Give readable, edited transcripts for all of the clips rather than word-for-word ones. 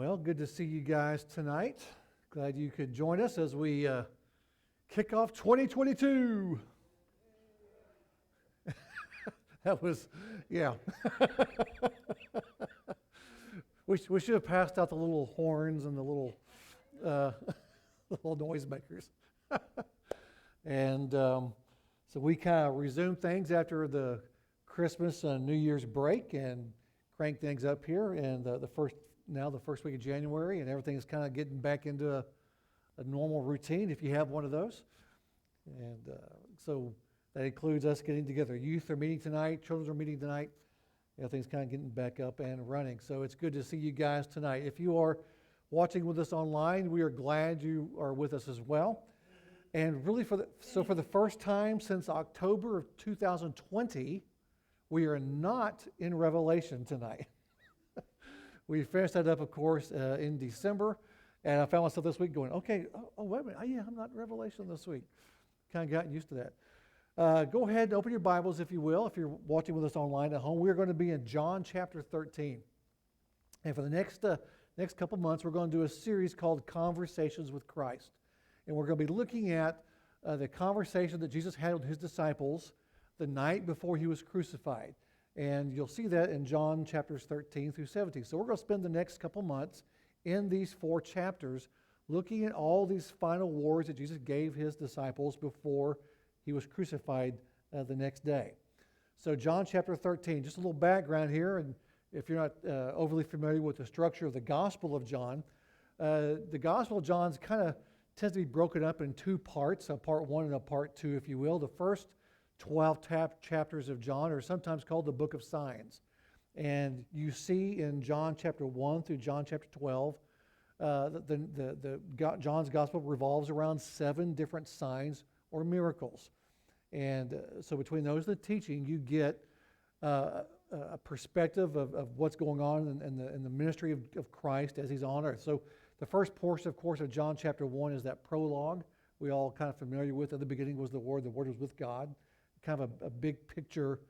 Well, good to see you guys tonight. Glad you could join us as we kick off 2022. That was, yeah. we should have passed out the little horns and the little little noisemakers. And so we kind of resumed things after the Christmas and New Year's break and cranked things up here. And the first week of January, and everything is kind of getting back into a normal routine if you have one of those. And so that includes us getting together. Youth are meeting tonight, children are meeting tonight. Everything's kind of getting back up and running. So it's good to see you guys tonight. If you are watching with us online, we are glad you are with us as well. And really for the first time since October of 2020, we are not in Revelation tonight. We finished that up, of course, in December, and I found myself this week going, okay, wait a minute, yeah, I'm not in Revelation this week. Kind of gotten used to that. Go ahead and open your Bibles, if you will, if you're watching with us online at home. We're going to be in John chapter 13. And for the next couple months, we're going to do a series called Conversations with Christ. And we're going to be looking at the conversation that Jesus had with his disciples the night before he was crucified. And you'll see that in John chapters 13 through 17. So we're going to spend the next couple months in these 4 chapters looking at all these final words that Jesus gave his disciples before he was crucified the next day. So John chapter 13, just a little background here, and if you're not overly familiar with the structure of the Gospel of John, the Gospel of John tends to be broken up in 2 parts, a part 1 and a part 2, if you will. The first 12 chapters of John are sometimes called the Book of Signs. And you see in John chapter 1 through John chapter 12, John's Gospel revolves around 7 different signs or miracles. And so between those and the teaching, you get a perspective of what's going on in the ministry of Christ as he's on earth. So the first portion, of course, of John chapter 1 is that prologue we all kind of familiar with. At the beginning was the Word was with God. Kind of a big picture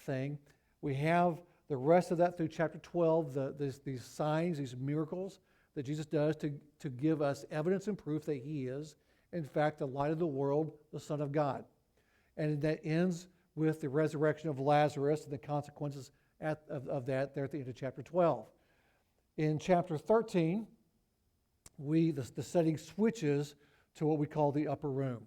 thing. We have the rest of that through chapter 12, these signs, these miracles that Jesus does to give us evidence and proof that he is, in fact, the light of the world, the Son of God. And that ends with the resurrection of Lazarus and the consequences of that there at the end of chapter 12. In chapter 13, the setting switches to what we call the upper room.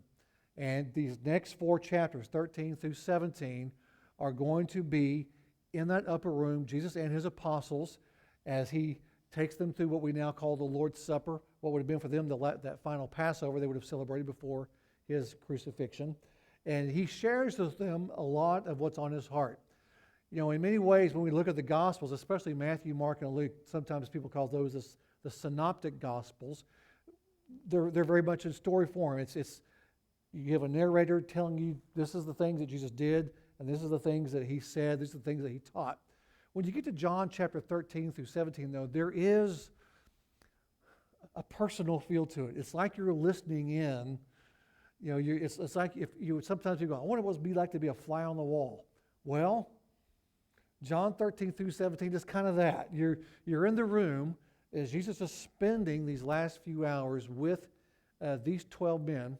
And these next 4 chapters, 13 through 17, are going to be in that upper room, Jesus and his apostles, as he takes them through what we now call the Lord's Supper, what would have been for them that final Passover they would have celebrated before his crucifixion. And he shares with them a lot of what's on his heart. You know, in many ways, when we look at the Gospels, especially Matthew, Mark, and Luke, sometimes people call those the synoptic Gospels. They're very much in story form. You have a narrator telling you this is the things that Jesus did, and this is the things that he said, these are the things that he taught. When you get to John chapter 13 through 17, though, there is a personal feel to it. It's like you're listening in. You know, it's like if you sometimes you go, I wonder what it would be like to be a fly on the wall. Well, John 13 through 17 is kind of that. You're in the room as Jesus is spending these last few hours with these 12 men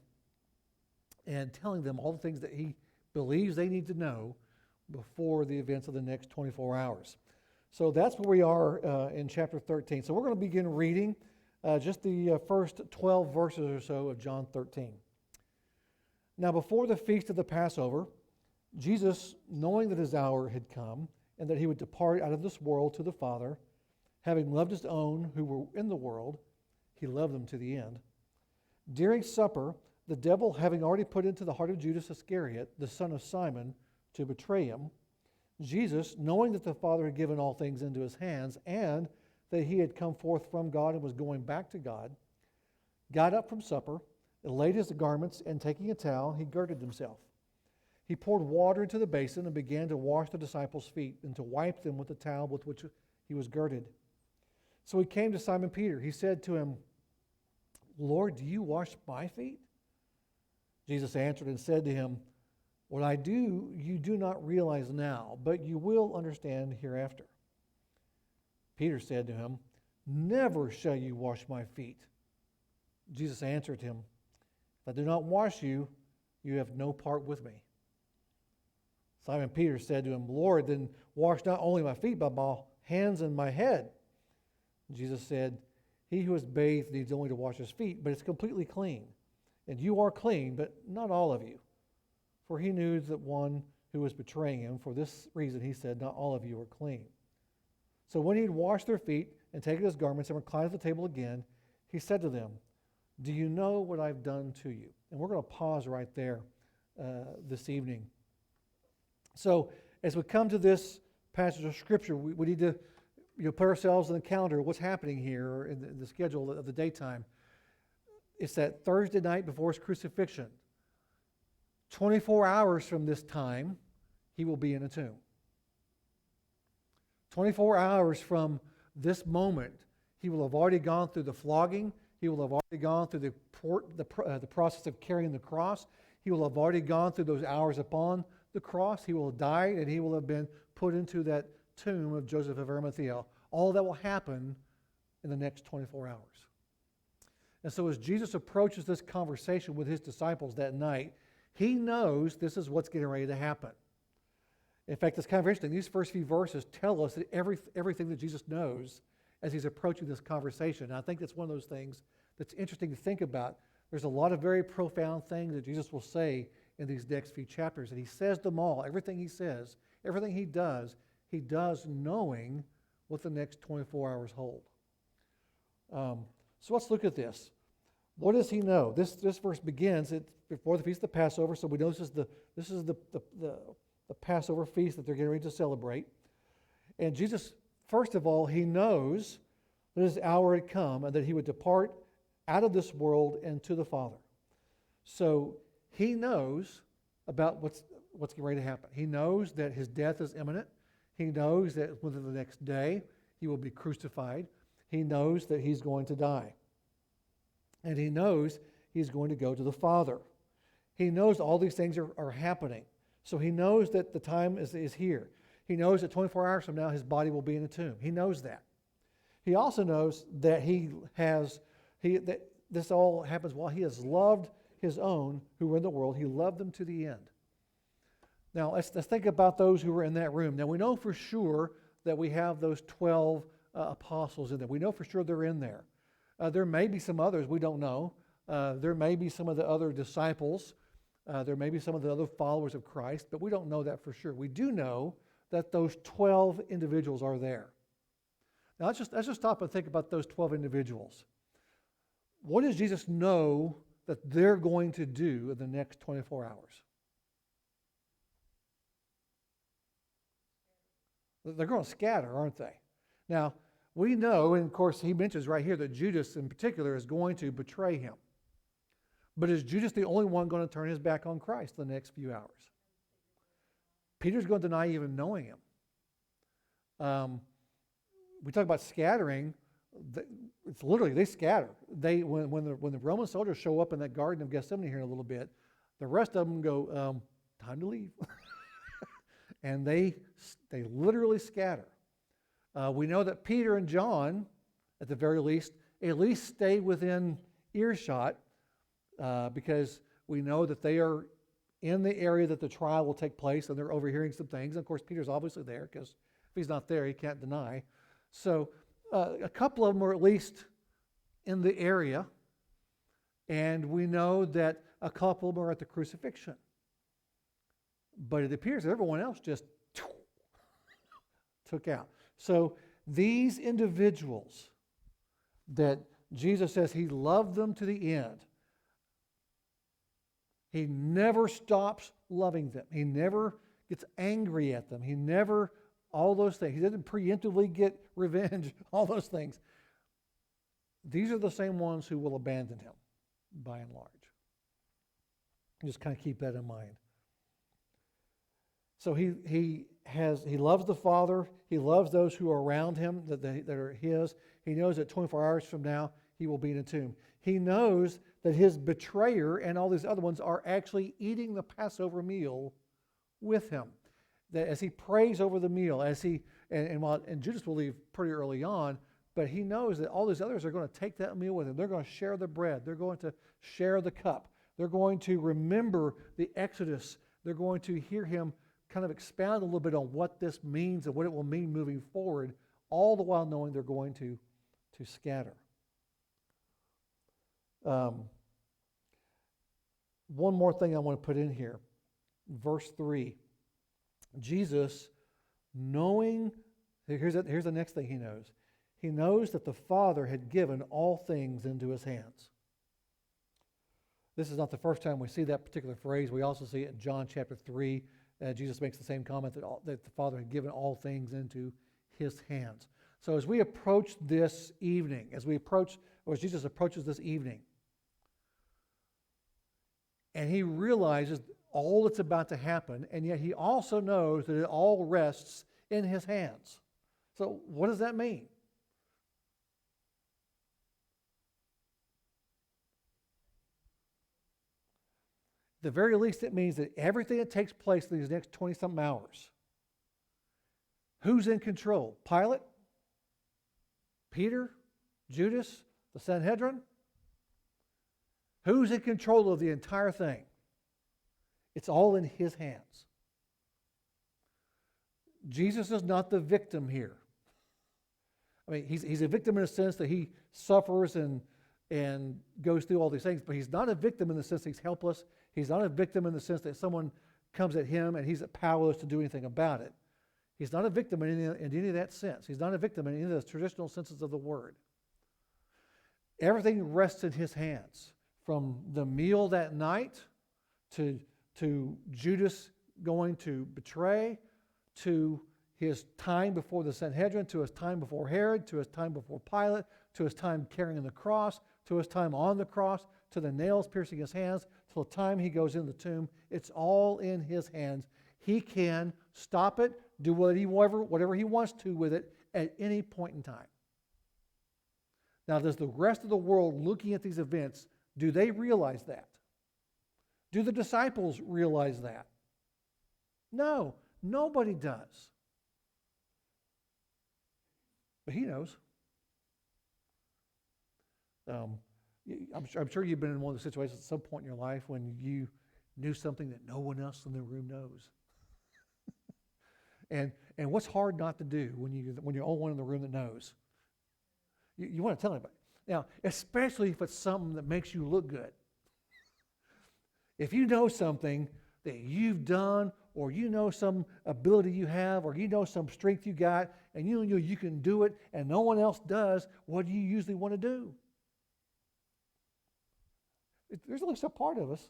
and telling them all the things that he believes they need to know before the events of the next 24 hours. So that's where we are in chapter 13. So we're going to begin reading just the first 12 verses or so of John 13. Now before the feast of the Passover, Jesus, knowing that his hour had come and that he would depart out of this world to the Father, having loved his own who were in the world, he loved them to the end. During supper, the devil, having already put into the heart of Judas Iscariot, the son of Simon, to betray him, Jesus, knowing that the Father had given all things into his hands, and that he had come forth from God and was going back to God, got up from supper, and laid his garments, and taking a towel, he girded himself. He poured water into the basin and began to wash the disciples' feet and to wipe them with the towel with which he was girded. So he came to Simon Peter. He said to him, Lord, do you wash my feet? Jesus answered and said to him, what I do, you do not realize now, but you will understand hereafter. Peter said to him, never shall you wash my feet. Jesus answered him, if I do not wash you, you have no part with me. Simon Peter said to him, Lord, then wash not only my feet, but my hands and my head. Jesus said, he who is bathed needs only to wash his feet, but is completely clean. And you are clean, but not all of you. For he knew that one who was betraying him. For this reason he said, not all of you are clean. So when he had washed their feet and taken his garments and reclined at the table again, he said to them, do you know what I've done to you? And we're going to pause right there this evening. So as we come to this passage of Scripture, we need to put ourselves in the calendar, what's happening here in the schedule of the daytime. It's that Thursday night before his crucifixion. 24 hours from this time, he will be in a tomb. 24 hours from this moment, he will have already gone through the flogging. He will have already gone through the process of carrying the cross. He will have already gone through those hours upon the cross. He will have died, and he will have been put into that tomb of Joseph of Arimathea. All that will happen in the next 24 hours. And so as Jesus approaches this conversation with his disciples that night, he knows this is what's getting ready to happen. In fact, it's kind of interesting. These first few verses tell us that everything that Jesus knows as he's approaching this conversation. And I think that's one of those things that's interesting to think about. There's a lot of very profound things that Jesus will say in these next few chapters. And he says them all. Everything he says, everything he does knowing what the next 24 hours hold. So let's look at this. What does he know? This verse begins before the Feast of the Passover, so we know this is the Passover feast that they're getting ready to celebrate. And Jesus, first of all, he knows that his hour had come and that he would depart out of this world and to the Father. So he knows about what's getting ready to happen. He knows that his death is imminent. He knows that within the next day he will be crucified. He knows that he's going to die. And he knows he's going to go to the Father. He knows all these things are happening. So he knows that the time is here. He knows that 24 hours from now his body will be in a tomb. He knows that. He also knows that that this all happens while he has loved his own who were in the world. He loved them to the end. Now let's think about those who were in that room. Now we know for sure that we have those 12 apostles in there. We know for sure they're in there. There may be some others we don't know. There may be some of the other disciples. There may be some of the other followers of Christ, but we don't know that for sure. We do know that those 12 individuals are there. Now let's just stop and think about those 12 individuals. What does Jesus know that they're going to do in the next 24 hours? They're going to scatter, aren't they? Now, we know, and of course he mentions right here that Judas in particular is going to betray him. But is Judas the only one going to turn his back on Christ the next few hours? Peter's going to deny even knowing him. We talk about scattering. It's literally, they scatter. When the Roman soldiers show up in that Garden of Gethsemane here in a little bit, the rest of them go, time to leave. And they literally scatter. We know that Peter and John, at the very least, at least stay within earshot because we know that they are in the area that the trial will take place and they're overhearing some things. And of course, Peter's obviously there because if he's not there, he can't deny. So a couple of them are at least in the area, and we know that a couple of them are at the crucifixion. But it appears that everyone else just took out. So these individuals that Jesus says he loved them to the end, he never stops loving them. He never gets angry at them. He never, all those things. He doesn't preemptively get revenge, all those things. These are the same ones who will abandon him, by and large. Just kind of keep that in mind. So he loves the Father. He loves those who are around him that are his. He knows that 24 hours from now he will be in a tomb. He knows that his betrayer and all these other ones are actually eating the Passover meal with him. That as he prays over the meal, and Judas will leave pretty early on, but he knows that all these others are going to take that meal with him. They're going to share the bread. They're going to share the cup. They're going to remember the Exodus. They're going to hear him kind of expound a little bit on what this means and what it will mean moving forward, all the while knowing they're going to scatter. One more thing I want to put in here. Verse 3. Jesus, knowing, here's the next thing he knows. He knows that the Father had given all things into his hands. This is not the first time we see that particular phrase. We also see it in John chapter 3. Jesus makes the same comment that the Father had given all things into his hands. So as we approach this evening, as Jesus approaches this evening, and he realizes all that's about to happen, and yet he also knows that it all rests in his hands. So what does that mean? At the very least, it means that everything that takes place in these next 20-something hours, who's in control? Pilate? Peter? Judas? The Sanhedrin? Who's in control of the entire thing? It's all in his hands. Jesus is not the victim here. I mean, he's a victim in the sense that he suffers and goes through all these things, but he's not a victim in the sense that he's helpless. He's not a victim in the sense that someone comes at him and he's powerless to do anything about it. He's not a victim in any of that sense. He's not a victim in any of the traditional senses of the word. Everything rests in his hands, from the meal that night to Judas going to betray, to his time before the Sanhedrin, to his time before Herod, to his time before Pilate, to his time carrying the cross, to his time on the cross, to the nails piercing his hands, till the time he goes in the tomb. It's all in his hands. He can stop it, do whatever he wants to with it at any point in time. Now, does the rest of the world looking at these events, do they realize that? Do the disciples realize that? No, nobody does. But he knows. I'm sure you've been in one of the situations at some point in your life when you knew something that no one else in the room knows. and what's hard not to do when you're the only one in the room that knows? You want to tell anybody. Now, especially if it's something that makes you look good. If you know something that you've done, or you know some ability you have, or you know some strength you got, and you know you can do it, and no one else does, what do you usually want to do? There's at least a part of us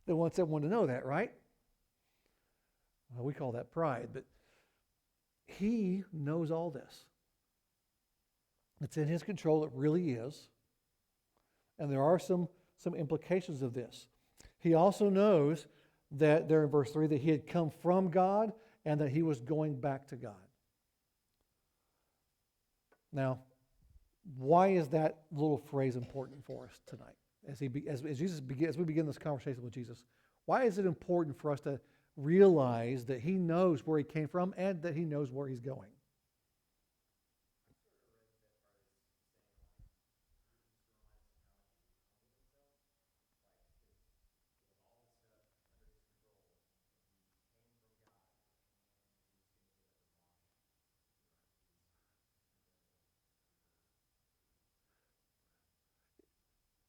that wants everyone to know that, right? Well, we call that pride, but he knows all this. It's in his control, it really is. And there are some implications of this. He also knows that there in verse 3 that he had come from God and that he was going back to God. Now, why is that little phrase important for us tonight? As we begin this conversation with Jesus, why is it important for us to realize that he knows where he came from and that he knows where he's going?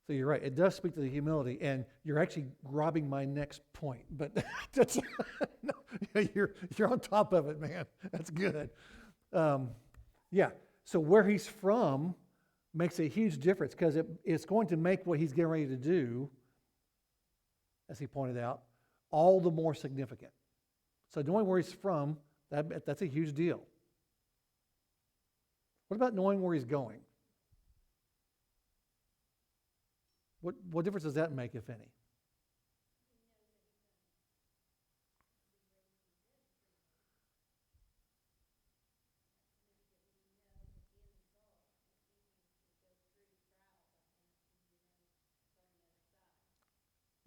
So you're right. It does speak to the humility, and you're actually robbing my next point. But that's no, you're on top of it, man. That's good. Yeah. So where he's from makes a huge difference because it's going to make what he's getting ready to do, as he pointed out, all the more significant. So knowing where he's from, that's a huge deal. What about knowing where he's going? What difference does that make, if any?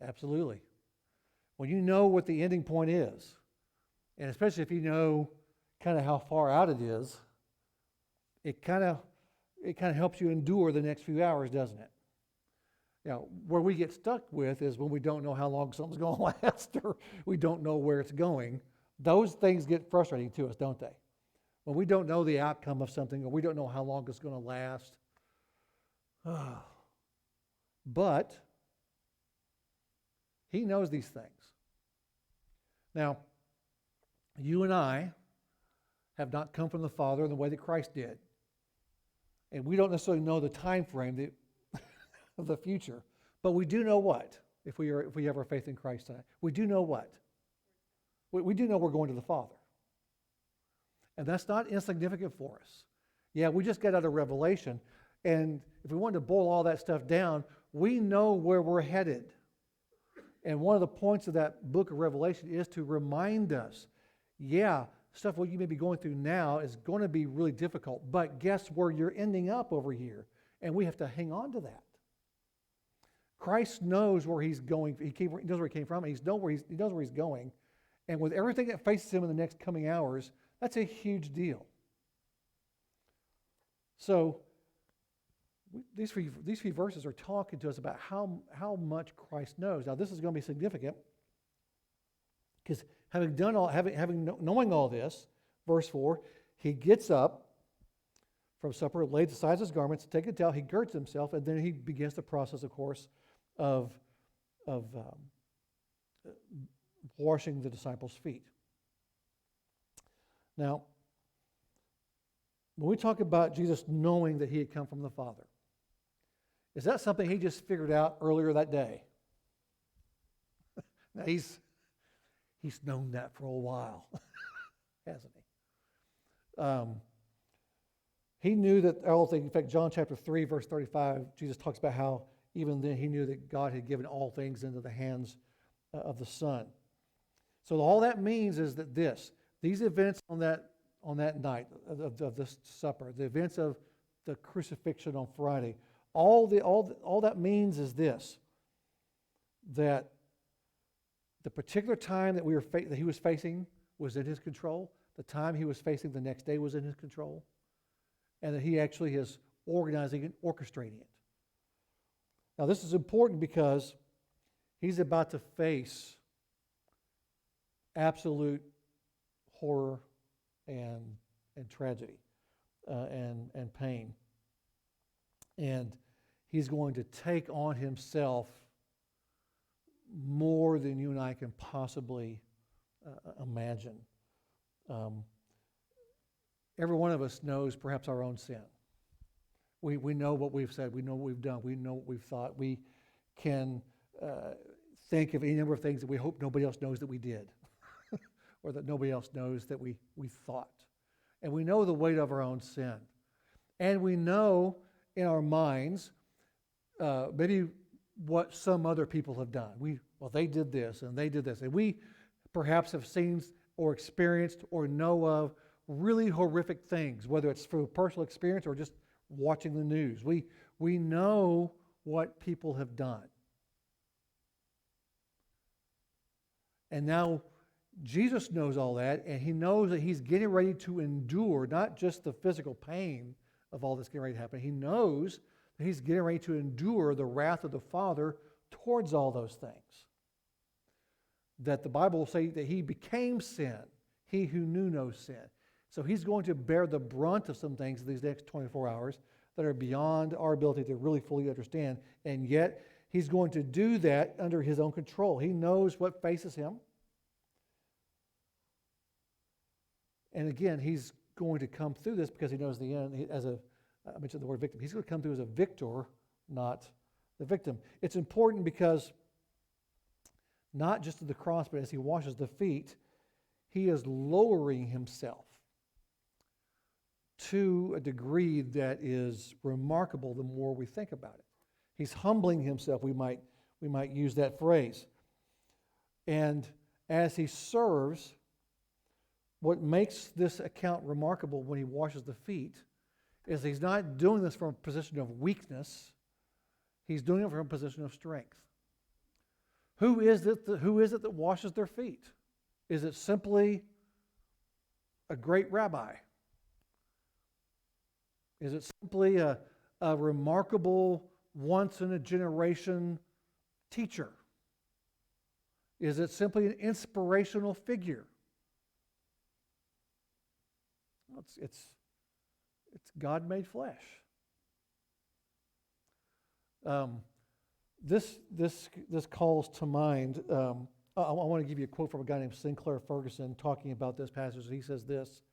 Absolutely. When you know what the ending point is, and especially if you know kind of how far out it is, it kind of helps you endure the next few hours, doesn't it? Where we get stuck with is when we don't know how long something's going to last, or we don't know where it's going. Those things get frustrating to us, don't they? When we don't know the outcome of something, or we don't know how long it's going to last. But he knows these things. Now, you and I have not come from the Father in the way that Christ did. And we don't necessarily know the time frame of the future. But we do know what, if we have our faith in Christ tonight. We do know what? We do know we're going to the Father. And that's not insignificant for us. Yeah, we just got out of Revelation. And if we wanted to boil all that stuff down, we know where we're headed. And one of the points of that book of Revelation is to remind us, stuff what you may be going through now is going to be really difficult, but guess where you're ending up over here? And we have to hang on to that. Christ knows where he's going. He knows where he came from, and he knows where he's going. And with everything that faces him in the next coming hours, that's a huge deal. So these few verses are talking to us about how much Christ knows. Now, this is going to be significant because knowing all this, verse 4, he gets up from supper, lays aside his garments, takes a towel, he girds himself, and then he begins the process, of course, of washing the disciples' feet. Now, when we talk about Jesus knowing that he had come from the Father, is that something he just figured out earlier that day? Now, he's known that for a while, hasn't he? He knew that all things. In fact, John chapter 3, verse 35, Jesus talks about how even then he knew that God had given all things into the hands of the Son. So all that means is that these events on that night of this supper, the events of the crucifixion on Friday, all that means is this: that the particular time that that he was facing was in his control. The time he was facing the next day was in his control, and that he actually is organizing and orchestrating it. Now, this is important because he's about to face absolute horror and tragedy and pain. And he's going to take on himself more than you and I can possibly imagine. Every one of us knows perhaps our own sin. We know what we've said. We know what we've done. We know what we've thought. We can think of any number of things that we hope nobody else knows that we did or that nobody else knows that we thought. And we know the weight of our own sin. And we know in our minds maybe what some other people have done. They did this and they did this. And we perhaps have seen or experienced or know of really horrific things, whether it's through personal experience or just watching the news. We know what people have done. And now Jesus knows all that, and he knows that he's getting ready to endure not just the physical pain of all this getting ready to happen. He knows that he's getting ready to endure the wrath of the Father towards all those things. That the Bible will say that he became sin, he who knew no sin. So he's going to bear the brunt of some things in these next 24 hours that are beyond our ability to really fully understand, and yet he's going to do that under his own control. He knows what faces him. And again, he's going to come through this because he knows the end. I mentioned the word victim. He's going to come through as a victor, not the victim. It's important because not just at the cross, but as he washes the feet, he is lowering himself to a degree that is remarkable the more we think about it. He's humbling himself, we might use that phrase. And as he serves, what makes this account remarkable when he washes the feet is he's not doing this from a position of weakness. He's doing it from a position of strength. Who is it that washes their feet? Is it simply a great rabbi? Is it simply a remarkable, once-in-a-generation teacher? Is it simply an inspirational figure? It's God made flesh. This calls to mind. I want to give you a quote from a guy named Sinclair Ferguson talking about this passage. He says this: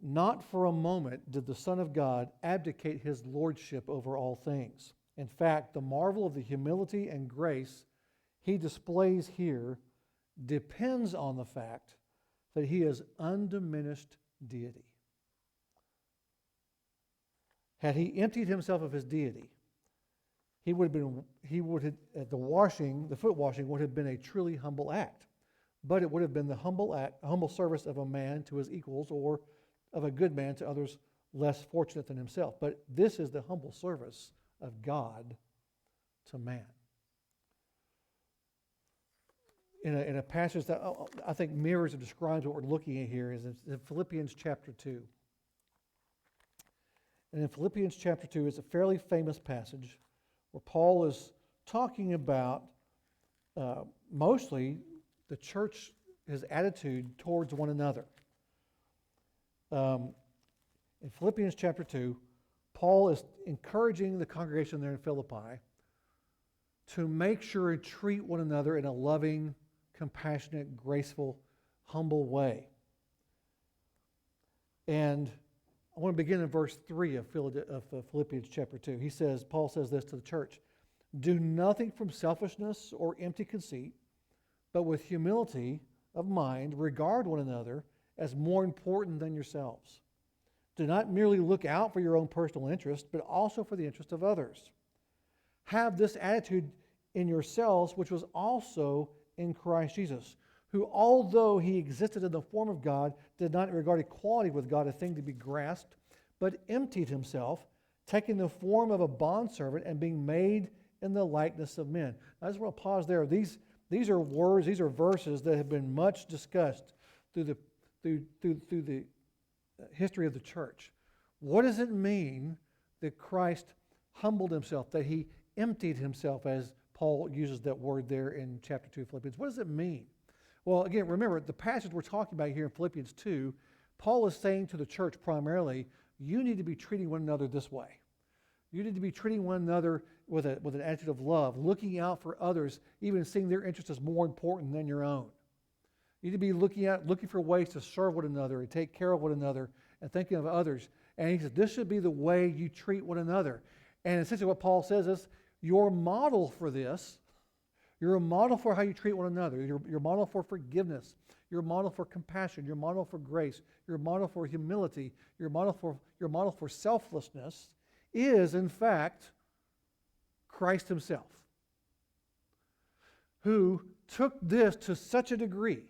"Not for a moment did the Son of God abdicate his lordship over all things. In fact, the marvel of the humility and grace he displays here depends on the fact that he is undiminished deity. Had he emptied himself of his deity, the foot washing would have been a truly humble act, but it would have been the humble service of a man to his equals, or of a good man to others less fortunate than himself. But this is the humble service of God to man." In a passage that I think mirrors and describes what we're looking at here is in Philippians Chapter 2. And in Philippians Chapter 2, it's a fairly famous passage where Paul is talking about mostly the church, his attitude towards one another. In Philippians Chapter 2, Paul is encouraging the congregation there in Philippi to make sure and treat one another in a loving, compassionate, graceful, humble way. And I want to begin in verse 3 of Philippians chapter 2. Paul says this to the church: "Do nothing from selfishness or empty conceit, but with humility of mind regard one another as more important than yourselves. Do not merely look out for your own personal interest, but also for the interest of others. Have this attitude in yourselves, which was also in Christ Jesus, who, although he existed in the form of God, did not regard equality with God a thing to be grasped, but emptied himself, taking the form of a bondservant and being made in the likeness of men." I just want to pause there. These are words, these are verses that have been much discussed through the history of the church. What does it mean that Christ humbled himself, that he emptied himself, as Paul uses that word there in chapter 2 of Philippians? What does it mean? Well, again, remember, the passage we're talking about here in Philippians 2, Paul is saying to the church primarily, you need to be treating one another this way. You need to be treating one another with an attitude of love, looking out for others, even seeing their interest as more important than your own. You need to be looking for ways to serve one another and take care of one another and thinking of others. And he says, this should be the way you treat one another. And essentially what Paul says is, your model for this, you're a model for how you treat one another. Your model for forgiveness. Your model for compassion. Your model for grace. Your model for humility. Your model for selflessness is, in fact, Christ himself, who took this to such a degree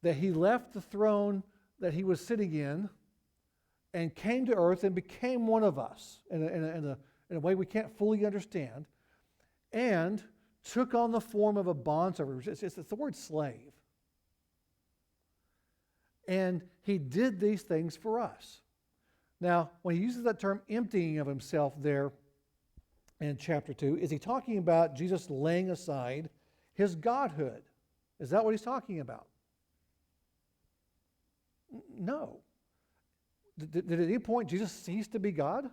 that he left the throne that he was sitting in and came to earth and became one of us in a way we can't fully understand, and took on the form of a bondservant. It's the word slave. And he did these things for us. Now, when he uses that term emptying of himself there in chapter 2, is he talking about Jesus laying aside his godhood? Is that what he's talking about? No. Did at any point Jesus cease to be God?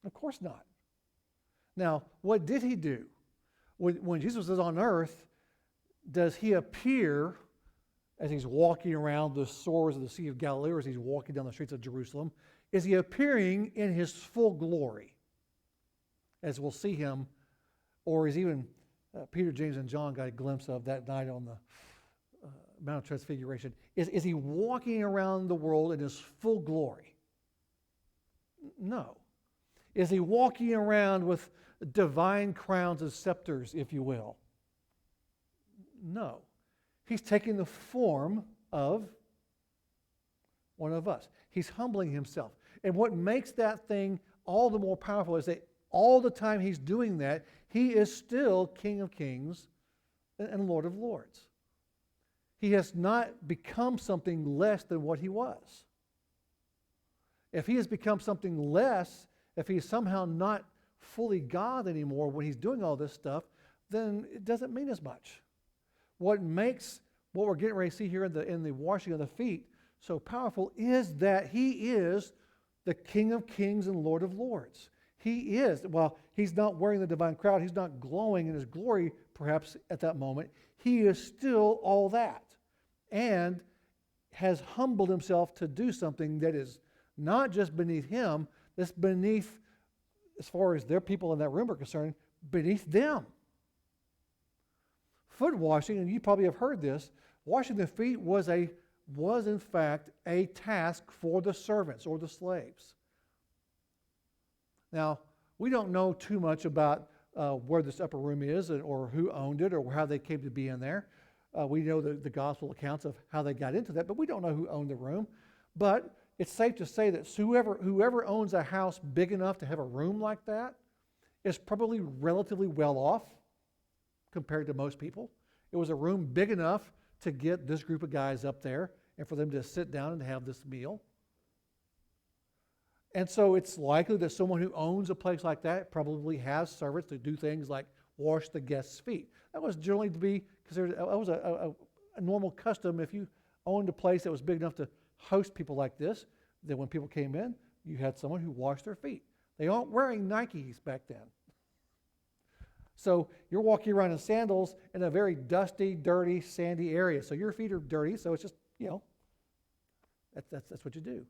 Of course not. Now, what did he do? When Jesus was on earth, does he appear as he's walking around the shores of the Sea of Galilee, or as he's walking down the streets of Jerusalem? Is he appearing in his full glory, as we'll see him, or is even Peter, James, and John got a glimpse of that night on the Mount of Transfiguration? Is he walking around the world in his full glory? No. Is he walking around with divine crowns and scepters, if you will? No. He's taking the form of one of us. He's humbling himself. And what makes that thing all the more powerful is that all the time he's doing that, he is still King of Kings and Lord of Lords. He has not become something less than what he was. If he has become something less, if he's somehow not fully God anymore when he's doing all this stuff, then it doesn't mean as much. What makes what we're getting ready to see here in the washing of the feet so powerful is that he is the King of Kings and Lord of Lords. He is, while he's not wearing the divine crown, he's not glowing in his glory perhaps at that moment, he is still all that and has humbled himself to do something that is not just beneath him, that's beneath, as far as their people in that room are concerned, beneath them. Foot washing, and you probably have heard this, washing the feet was in fact a task for the servants or the slaves. Now, we don't know too much about where this upper room is or who owned it or how they came to be in there. We know the gospel accounts of how they got into that, but we don't know who owned the room. But it's safe to say that whoever owns a house big enough to have a room like that is probably relatively well off compared to most people. It was a room big enough to get this group of guys up there and for them to sit down and have this meal. And so it's likely that someone who owns a place like that probably has servants to do things like wash the guests' feet. That was generally to be considered, that was a normal custom. If you owned a place that was big enough to host people like this, then when people came in, you had someone who washed their feet. They aren't wearing Nikes back then. So you're walking around in sandals in a very dusty, dirty, sandy area. So your feet are dirty, so it's just, that's what you do.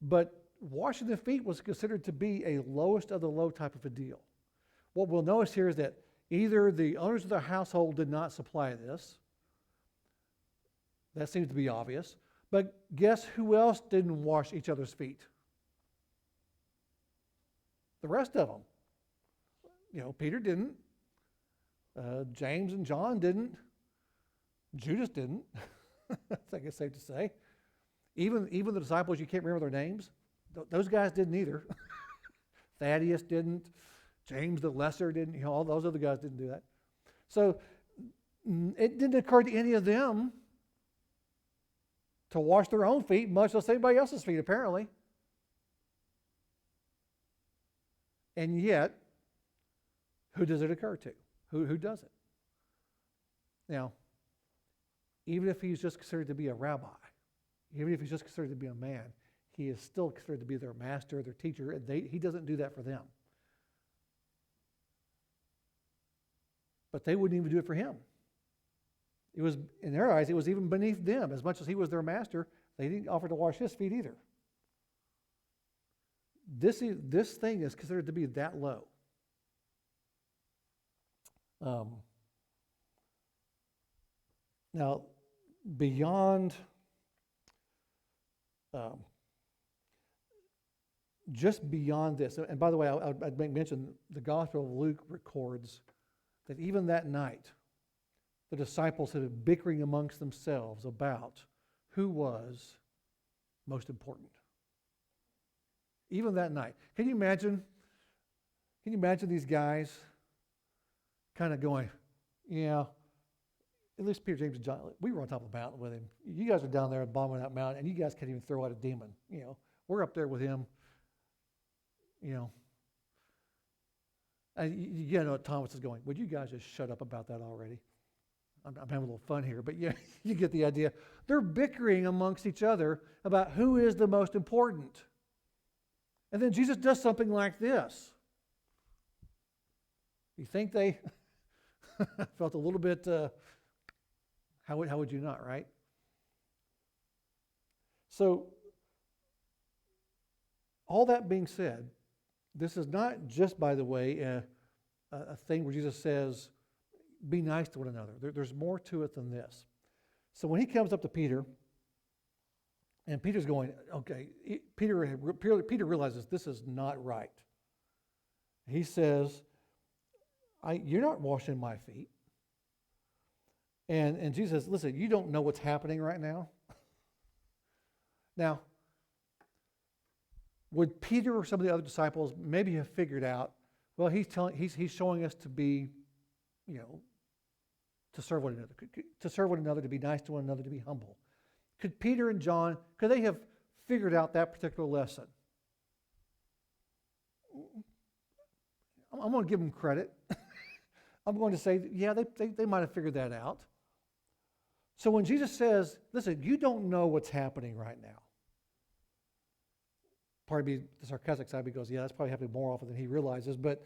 But washing the feet was considered to be a lowest of the low type of a deal. What we'll notice here is that either the owners of the household did not supply this. That seems to be obvious. But guess who else didn't wash each other's feet? The rest of them. Peter didn't. James and John didn't. Judas didn't. I think it's safe to say. Even the disciples, you can't remember their names. Those guys didn't either. Thaddeus didn't. James the Lesser didn't. All those other guys didn't do that. So it didn't occur to any of them to wash their own feet, much less anybody else's feet, apparently. And yet, who does it occur to? Who does it? Now, even if he's just considered to be a rabbi, even if he's just considered to be a man, he is still considered to be their master, their teacher, and he doesn't do that for them. But they wouldn't even do it for him. It was, in their eyes, it was even beneath them. As much as he was their master, they didn't offer to wash his feet either. This thing is considered to be that low. Now, beyond just beyond this, and by the way, I'd make mention the Gospel of Luke records that even that night, the disciples had been bickering amongst themselves about who was most important. Even that night. Can you imagine these guys kind of going, yeah, at least Peter, James, and John, we were on top of the mountain with him. You guys are down there at the bottom of that mountain, and you guys can't even throw out a demon. We're up there with him. And you know what Thomas is going, would you guys just shut up about that already? I'm having a little fun here, but yeah, you get the idea. They're bickering amongst each other about who is the most important. And then Jesus does something like this. You think they felt a little bit, how would you not, right? So, all that being said, this is not just, by the way, a thing where Jesus says, be nice to one another. There's more to it than this. So when he comes up to Peter, and Peter's going, okay, Peter realizes this is not right. He says, you're not washing my feet. And Jesus says, listen, you don't know what's happening right now. Now, would Peter or some of the other disciples maybe have figured out, well, he's showing us to be, to serve one another, to be nice to one another, to be humble. Could Peter and John, could they have figured out that particular lesson. I'm going to give them credit. I'm going to say, yeah, they might have figured that out. So when Jesus says, listen, you don't know what's happening right now. Part of me, the sarcastic side, goes, yeah, that's probably happening more often than he realizes. But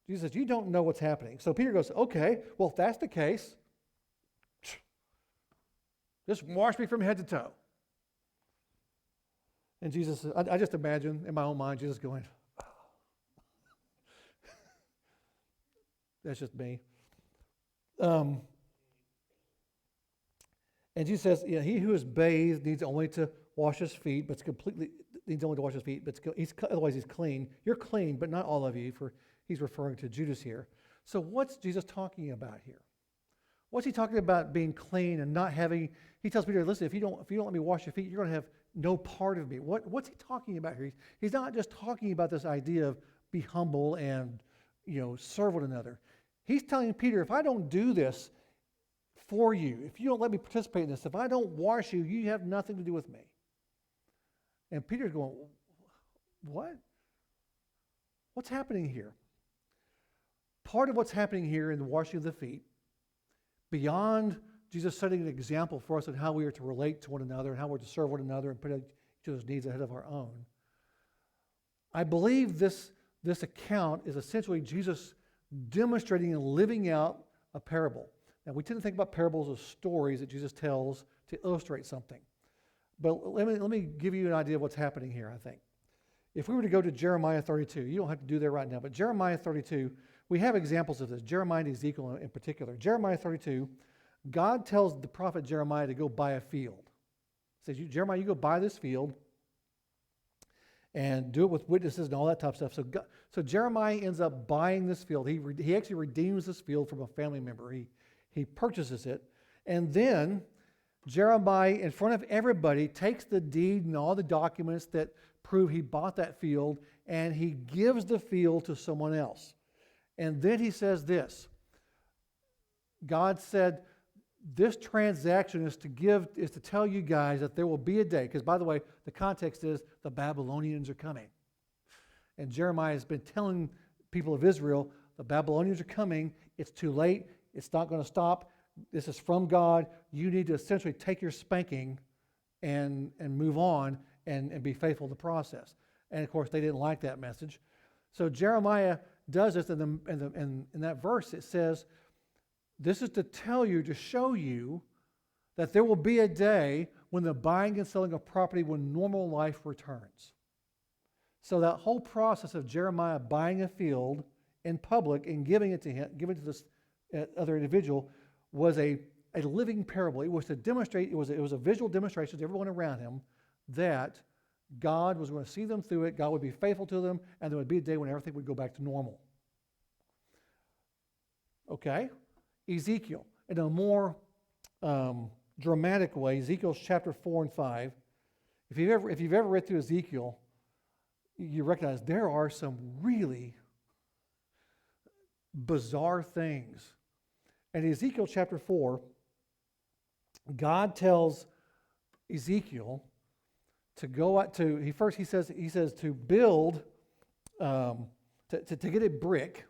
Jesus says, you don't know what's happening. So Peter goes, okay, well, if that's the case, just wash me from head to toe. And Jesus, I just imagine in my own mind, Jesus going, oh. That's just me. And Jesus says, yeah, he who is bathed needs only to wash his feet, but otherwise he's clean. You're clean, but not all of you, for he's referring to Judas here. So what's Jesus talking about here? What's he talking about being clean and not having? He tells Peter, listen, if you don't let me wash your feet, you're going to have no part of me. What's he talking about here? He's not just talking about this idea of be humble and serve one another. He's telling Peter, if I don't do this for you, if you don't let me participate in this, if I don't wash you, you have nothing to do with me. And Peter's going, what? What's happening here? Part of what's happening here in the washing of the feet, beyond Jesus setting an example for us on how we are to relate to one another and how we're to serve one another and put each other's needs ahead of our own, I believe this account is essentially Jesus demonstrating and living out a parable. Now, we tend to think about parables as stories that Jesus tells to illustrate something. But let me give you an idea of what's happening here, I think. If we were to go to Jeremiah 32, you don't have to do that right now, but Jeremiah 32, we have examples of this, Jeremiah and Ezekiel in particular. Jeremiah 32, God tells the prophet Jeremiah to go buy a field. He says, Jeremiah, you go buy this field and do it with witnesses and all that type of stuff. So Jeremiah ends up buying this field. He actually redeems this field from a family member. He purchases it. And then Jeremiah, in front of everybody, takes the deed and all the documents that prove he bought that field, and he gives the field to someone else. And then he says this. God said, this transaction is to tell you guys that there will be a day, because by the way, the context is the Babylonians are coming. And Jeremiah has been telling people of Israel, the Babylonians are coming, it's too late, it's not going to stop, this is from God, you need to essentially take your spanking and move on and be faithful to the process. And of course, they didn't like that message. So Jeremiah does this, and in that verse it says, this is to tell you, to show you that there will be a day when the buying and selling of property, when normal life returns. So that whole process of Jeremiah buying a field in public and giving it to this other individual was a living parable. It was to demonstrate, it was a visual demonstration to everyone around him that God was going to see them through it, God would be faithful to them, and there would be a day when everything would go back to normal. Okay? Ezekiel, in a more dramatic way, Ezekiel's chapter 4 and 5. If you've ever read through Ezekiel, you recognize there are some really bizarre things. In Ezekiel chapter 4, God tells Ezekiel to go out to, he says to build, to get a brick,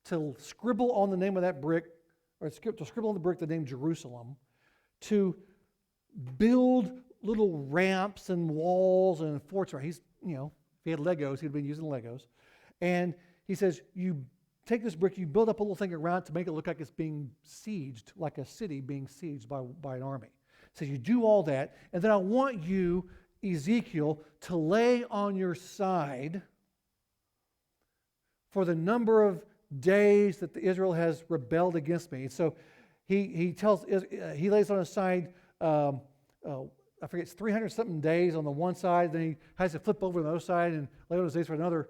to scribble on the name of that brick, or to scribble on the brick the name Jerusalem, to build little ramps and walls and forts. If he had Legos, he'd been using Legos. And he says, you take this brick, you build up a little thing around it to make it look like it's being sieged, like a city being sieged by an army. So you do all that, and then I want you, Ezekiel, to lay on your side for the number of days that Israel has rebelled against me. So he lays on his side, I forget, it's 300 something days on the one side, then he has to flip over to the other side and lay on his days for another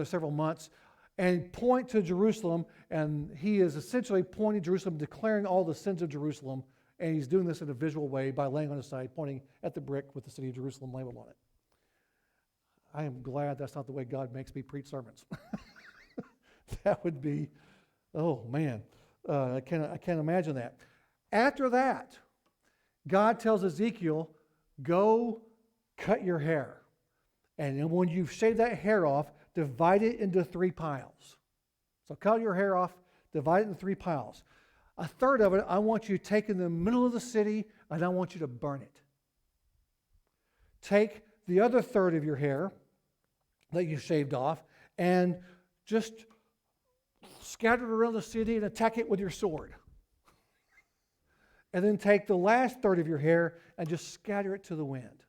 several months, and point to Jerusalem, and he is essentially pointing to Jerusalem, declaring all the sins of Jerusalem, and he's doing this in a visual way by laying on his side, pointing at the brick with the city of Jerusalem labeled on it. I am glad that's not the way God makes me preach sermons. That would be, oh man, I can't imagine that. After that, God tells Ezekiel, go cut your hair. And then when you've shaved that hair off, divide it into 3 piles. So cut your hair off, divide it into 3 piles. A third of it, I want you to take in the middle of the city, and I want you to burn it. Take the other third of your hair that you shaved off and just scatter it around the city and attack it with your sword. And then take the last third of your hair and just scatter it to the wind.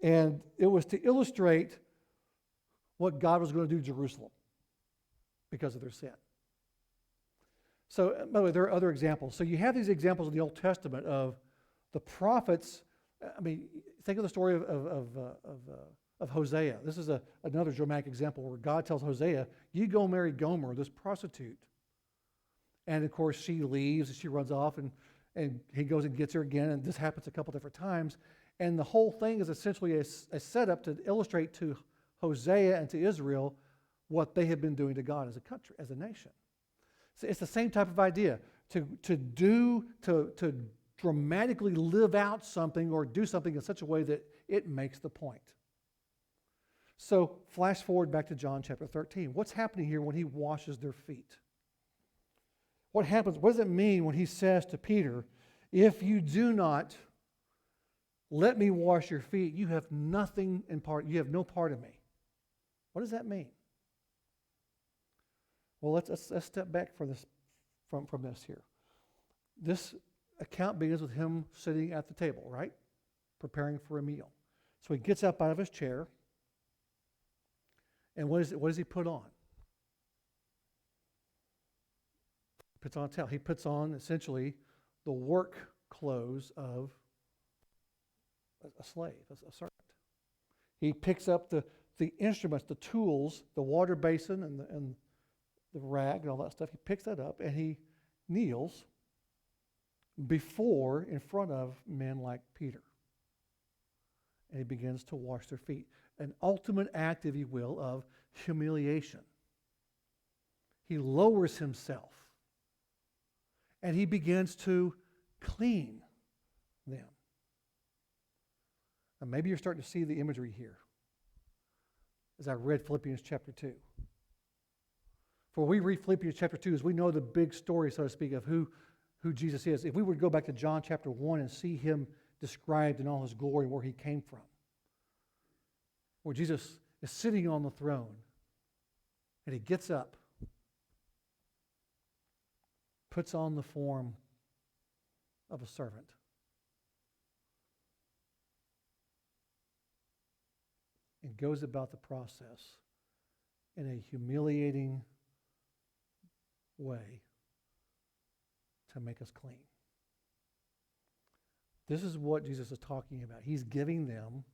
And it was to illustrate what God was going to do to Jerusalem because of their sin. So, by the way, there are other examples. So you have these examples in the Old Testament of the prophets. I mean, think of the story of Hosea. This is another dramatic example where God tells Hosea, you go marry Gomer, this prostitute. And of course, she leaves and she runs off, and he goes and gets her again, and this happens a couple different times. And the whole thing is essentially a setup to illustrate to Hosea and to Israel what they have been doing to God as a country, as a nation. So it's the same type of idea, to dramatically live out something or do something in such a way that it makes the point. So flash forward back to John chapter 13. What's happening here when he washes their feet? What happens? What does it mean when he says to Peter, if you do not let me wash your feet, you have nothing in part, you have no part of me. What does that mean? Well, let's step back from this here. This account begins with him sitting at the table, right? Preparing for a meal. So he gets up out of his chair, and what does he put on? He puts on a towel. He puts on essentially the work clothes of a slave, a servant. He picks up the instruments, the tools, the water basin and the rag and all that stuff. He picks that up and he kneels in front of men like Peter. And he begins to wash their feet. An ultimate act, if you will, of humiliation. He lowers himself and he begins to clean them. And maybe you're starting to see the imagery here as I read Philippians chapter 2. For we read Philippians chapter 2 as we know the big story, so to speak, of who Jesus is. If we would go back to John chapter 1 and see him described in all his glory where he came from, where Jesus is sitting on the throne and he gets up, puts on the form of a servant, and goes about the process in a humiliating way to make us clean. This is what Jesus is talking about. He's giving them,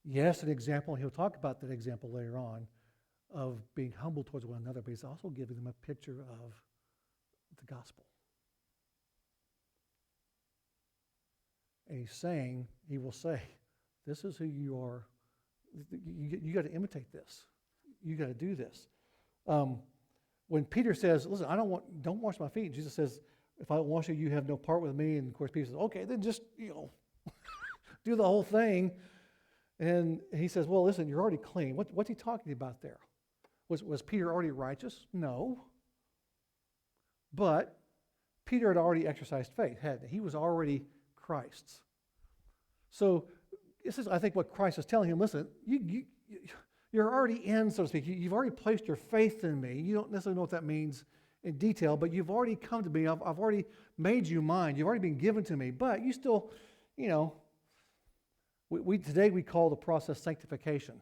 yes, an example, and he'll talk about that example later on, of being humble towards one another, but he's also giving them a picture of the gospel. And he's saying, he will say, this is who you are. You got to imitate this. You got to do this. When Peter says, listen, don't wash my feet, Jesus says, if I don't wash you, you have no part with me. And of course, Peter says, okay, then just, do the whole thing. And he says, well, listen, you're already clean. What's he talking about there? Was Peter already righteous? No. But Peter had already exercised faith, hadn't he? He was already Christ's. So this is, I think, what Christ is telling him. Listen, you're already in, so to speak. You've already placed your faith in me. You don't necessarily know what that means in detail, but you've already come to me. I've already made you mine. You've already been given to me. But you still, today we call the process sanctification.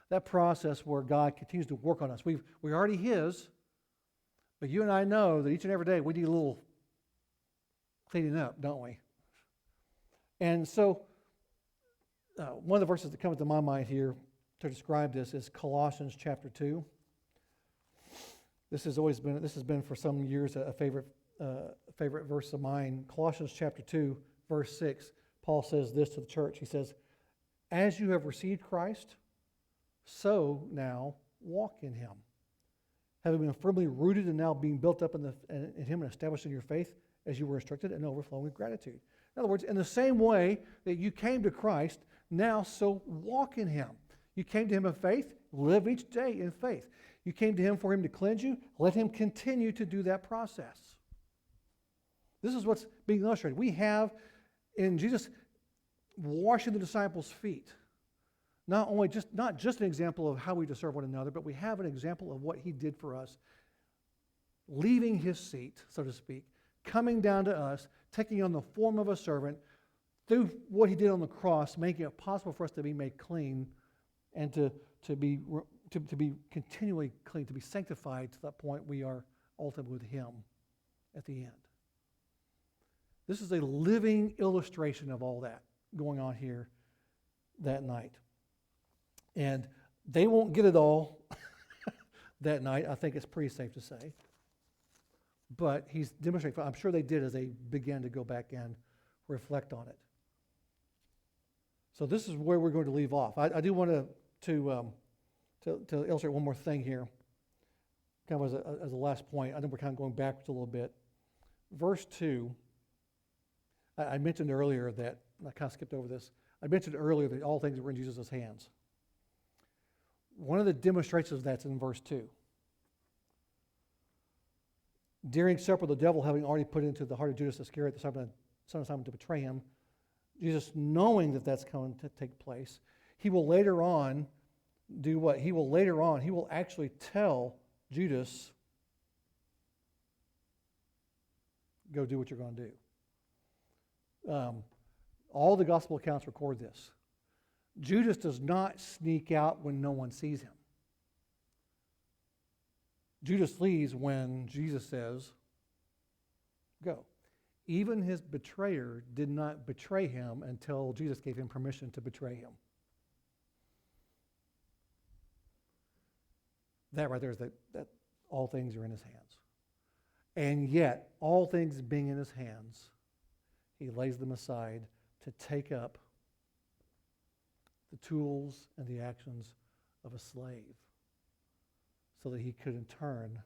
That process where God continues to work on us. We're already His, but you and I know that each and every day we need a little cleaning up, don't we? And so, one of the verses that comes to my mind here to describe this is Colossians Chapter 2. This has been for some years a favorite verse of mine. Colossians Chapter 2, verse 6. Paul says this to the church. He says, "As you have received Christ, so now walk in Him, having been firmly rooted and now being built up in Him and established in your faith, as you were instructed, and overflowing with gratitude." In other words, in the same way that you came to Christ, now so walk in him. You came to him in faith, live each day in faith. You came to him for him to cleanse you, let him continue to do that process. This is what's being illustrated. We have in Jesus washing the disciples' feet, not just an example of how we to serve one another, but we have an example of what he did for us, leaving his seat, so to speak, coming down to us, taking on the form of a servant, through what he did on the cross, making it possible for us to be made clean and to be continually clean, to be sanctified to that point we are ultimately with him at the end. This is a living illustration of all that going on here that night. And they won't get it all that night, I think it's pretty safe to say. But he's demonstrating, I'm sure they did as they began to go back and reflect on it. So this is where we're going to leave off. I do want to illustrate one more thing here, kind of as a last point. I know we're kind of going backwards a little bit. Verse 2, I mentioned earlier that, I kind of skipped over this, I mentioned earlier that all things were in Jesus' hands. One of the demonstrations of that's in verse 2. During supper, the devil having already put into the heart of Judas Iscariot, the son of Simon, to betray him, Jesus, knowing that that's going to take place, he will later on do what? He will actually tell Judas, go do what you're going to do. All the gospel accounts record this. Judas does not sneak out when no one sees him. Judas leaves when Jesus says, go. Even his betrayer did not betray him until Jesus gave him permission to betray him. That right there is that all things are in his hands. And yet, all things being in his hands, he lays them aside to take up the tools and the actions of a slave so that he could in turn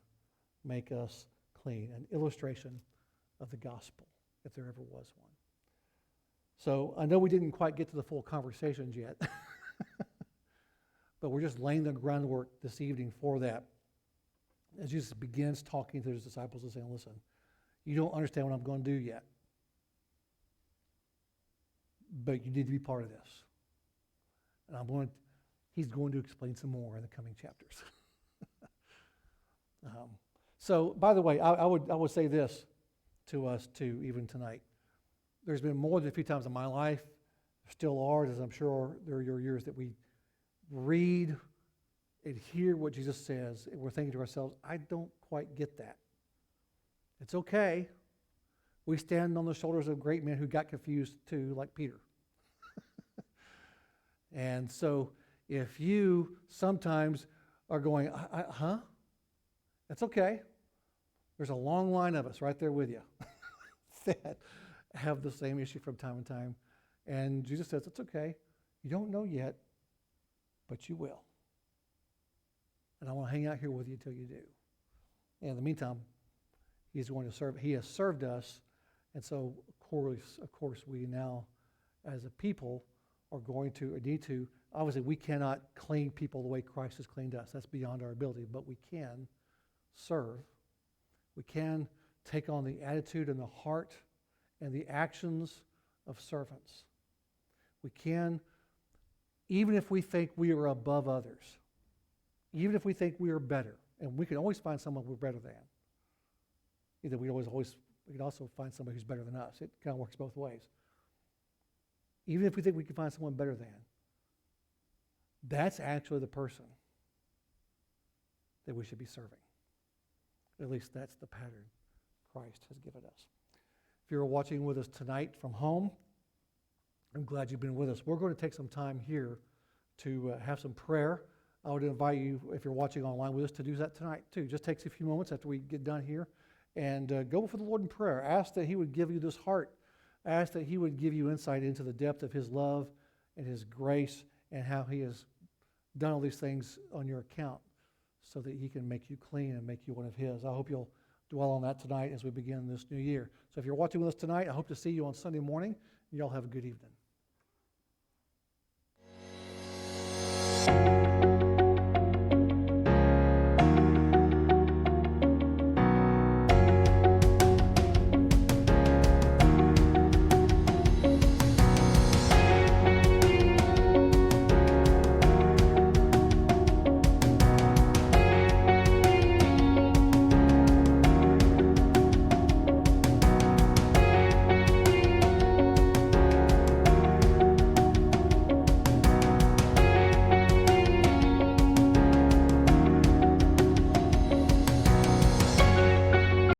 make us clean. An illustration of the gospel, if there ever was one. So I know we didn't quite get to the full conversations yet, but we're just laying the groundwork this evening for that. As Jesus begins talking to his disciples and saying, listen, you don't understand what I'm going to do yet, but you need to be part of this. And he's going to explain some more in the coming chapters. So, by the way, I would say this to us too, even tonight. There's been more than a few times in my life, still are, as I'm sure there are your years, that we read and hear what Jesus says, and we're thinking to ourselves, I don't quite get that. It's okay. We stand on the shoulders of great men who got confused too, like Peter. And so if you sometimes are going, huh? That's okay. There's a long line of us right there with you that have the same issue from time to time. And Jesus says, it's okay. You don't know yet, but you will. And I want to hang out here with you until you do. And in the meantime, he's going to serve. He has served us. And so, of course, we now, as a people, are going to, or need to, obviously we cannot clean people the way Christ has cleaned us. That's beyond our ability. But we can serve. We can take on the attitude and the heart and the actions of servants. We can, even if we think we are above others, even if we think we are better, and we can always find someone we're better than. Either we can also find somebody who's better than us. It kind of works both ways. Even if we think we can find someone better than, that's actually the person that we should be serving. At least that's the pattern Christ has given us. If you're watching with us tonight from home, I'm glad you've been with us. We're going to take some time here to have some prayer. I would invite you, if you're watching online with us, to do that tonight too. Just takes a few moments after we get done here. And go before the Lord in prayer. Ask that he would give you this heart. Ask that he would give you insight into the depth of his love and his grace and how he has done all these things on your account so that he can make you clean and make you one of his. I hope you'll dwell on that tonight as we begin this new year. So if you're watching with us tonight, I hope to see you on Sunday morning. Y'all have a good evening.